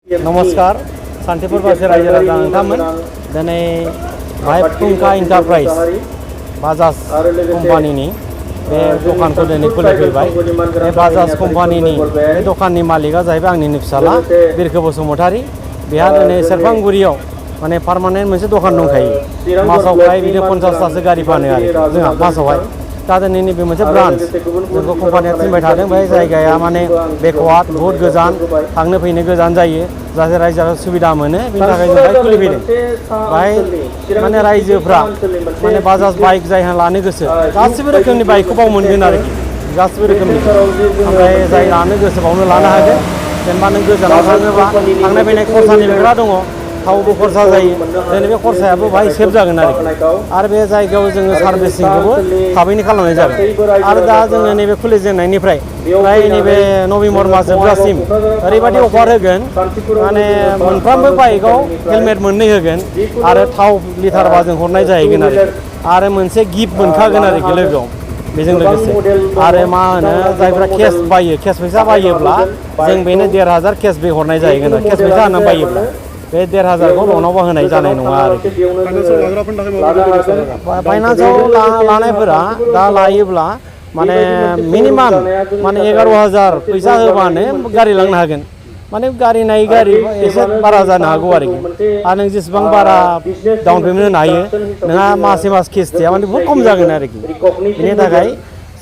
नमस्कार शान्तिपुर बासि रायजो राजा नोंथांमोन दिनै भाइ फुंखा एन्टारप्राइज बाजाज कम्पानिनि बे दखानखौ दिनै खुलिफैबाय बे बाजाज कम्पानिनि बे दखाननि मालिकआ जाहैबाय आंनिनो फिसाला बिरखो बसुमतारी बेहा दिनै सेरफांगुरियाव माने पार्मानेन्ट मोनसे दखान दंखायो मासावहाय बिदिनो 50तासो गारि फानो आरो जोंहा मासावहाय दा दिनै नैबे मोनसे ब्रान्स जोंखौ कम्पानिया थिनबाय थादों बे जायगाया माने बेकवार्ड बहुत गोजान थांनो फैनो गोजान जायो जाहाथे रायजोआ सुबिदा मोनो बेनि थाखाय जों बाहाय खुलिफैदों बाहाय माने रायजोफ्रा माने बाजाज बाइक जायहा लानो गोसो गासिबो रोखोमनि बाइकखौ बाव मोनगोन आरोखि गासिबो रोखोमनि ओमफ्राय जाय लानो गोसो बावनो लानो हागोन जेनेबा नों गोजानाव थाङोबा थांनाय फैनाय खरसानि खोथा दङ थावबो खरसा जायो जोंनि बे खरसायाबो बाहाय सेभ जागोन आरो बे जायगायाव जोङो सार्भिसिंखौबो थाबैनो खालामनाय जागोन आरो दा जोङो नैबे खुलिजेननायनिफ्राय फ्राय नैबे नभेम्बर मास जोबजासिम ओरैबायदि अफार होगोन माने मोनफ्रोमबो बाइकआव हेलमेट मोननै होगोन आरो थाव लिटारबा जों हरनाय जाहैगोन आरो मोनसे गिफ्ट मोनखागोन आरोखि लोगोआव बेजों लोगोसे आरो मा होनो जायफ्रा केस बायो केस फैसा बायोब्ला जों बेनो 1500 केस बे हरनाय जाहैगोन केस फैसा होनानै बायोब्ला बे 1500 खौ उनावबा होनाय जानाय नङा आरोखि फाइनान्सआव लानायफोरा दा लायोब्ला माने मिनिमाम माने 11000 फैसा होबानो गारि लांनो हागोन माने गारि नायै गारि एसे बारा जानो हागौ आरोखि आरो नों जेसेबां बारा डाउन पेमेन्ट होनो हायो नोंहा मासे मास किस्तिया माने बहुत खम जागोन आरोखि बेनि थाखाय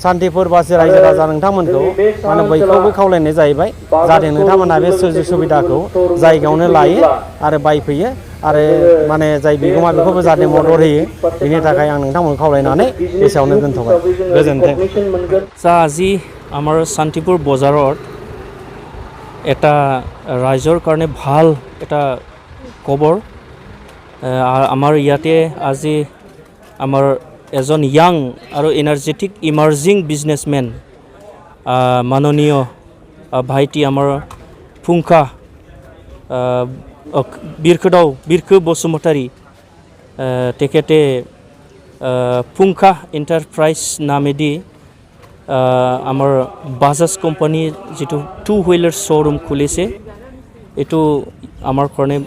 शान्तिपुर बासि रायजो राजा नोंथांमोनखौ माने बयखौबो खावलायनाय जाहैबाय जाहाथे नोंथांमोना बे सुजुग सुबिदाखौ जायगायावनो लायो आरो बायफैयो आरो माने जाय बिगोमा बेखौबो जाहाथे मदद होयो बेनि थाखाय आं नोंथांमोनखौ खावलायनानै एसेयावनो दोनथ'बाय गोजोन्थों আজি আমাৰ শান্তিপুৰ বজাৰত এটা ৰাইজৰ কাৰণে ভাল এটা খবৰ আমাৰ ইয়াতে আজি আমাৰ এজন ইয়াং আৰু এনাৰ্জেটিক ইমাৰ্জিং বিজনেছমেন মাননীয় ভাইটি আমাৰ ফুংখা বিৰখো বসুমতাৰী তেখেতে ফুংখা এণ্টাৰপ্ৰাইজ নামেদি আমাৰ বাজাজ কোম্পানী যিটো 2 হুইলাৰ শ্ব'ৰুম খুলিছে এইটো আমাৰ কাৰণে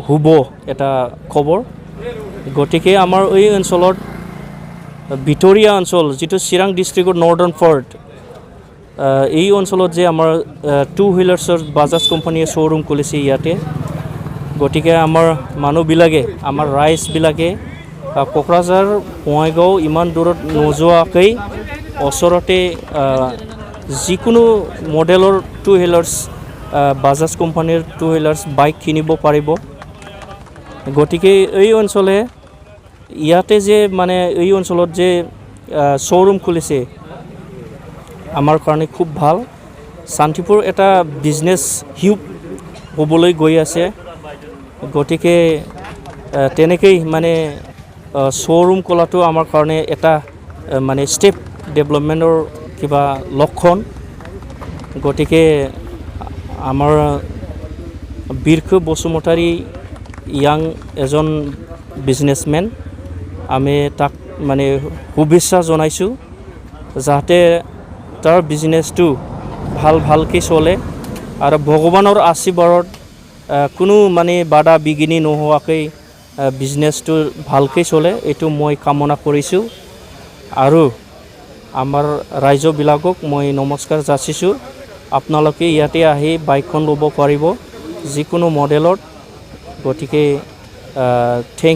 শুভ এটা খবৰ গতিকে আমাৰ এই অঞ্চলত ভিতৰীয়া অঞ্চল যিটো চিৰাং ডিষ্ট্ৰিক্টৰ নৰ্দাৰ্ণ ফৰ্ট এই অঞ্চলত যে আমাৰ 2 হুইলাৰ্ছৰ বাজাজ কোম্পানীয়ে শ্ব'ৰুম খুলিছে ইয়াতে গতিকে আমাৰ মানুহবিলাকে আমাৰ ৰাইজবিলাকে কোকৰাঝাৰ বঙাইগাঁও ইমান দূৰত নোযোৱাকৈ ওচৰতে যিকোনো মডেলৰ 2 হুইলাৰ্ছ বাজাজ কোম্পানীৰ 2 হুইলাৰ্ছ বাইক কিনিব পাৰিব গতিকে এই অঞ্চলে ইয়াতে যে মানে এই অঞ্চলত যে শ্ব'ৰুম খুলিছে আমাৰ কাৰণে খুব ভাল শান্তিপুৰ এটা বিজনেছ হিউব হ'বলৈ গৈ আছে গতিকে তেনেকৈ মানে শ্ব'ৰুম খোলাটো আমাৰ কাৰণে এটা মানে ষ্টেপ ডেভেলপমেণ্টৰ কিবা লক্ষণ গতিকে আমাৰ বিৰখো বসুমতাৰী ইয়াং এজন বিজনেছমেন আমি তাক মানে শুভেচ্ছা জনাইছোঁ যাতে তাৰ বিজনেছটো ভালকৈ চলে আৰু ভগৱানৰ আশীৰ্বাদত কোনো মানে বাধা বিঘিনি নোহোৱাকৈ বিজনেছটো ভালকৈ চলে এইটো মই কামনা কৰিছোঁ আৰু আমাৰ ৰাইজবিলাকক মই নমস্কাৰ যাচিছোঁ আপোনালোকে ইয়াতে আহি বাইকখন ল'ব পাৰিব যিকোনো মডেলত গতিকে থেংক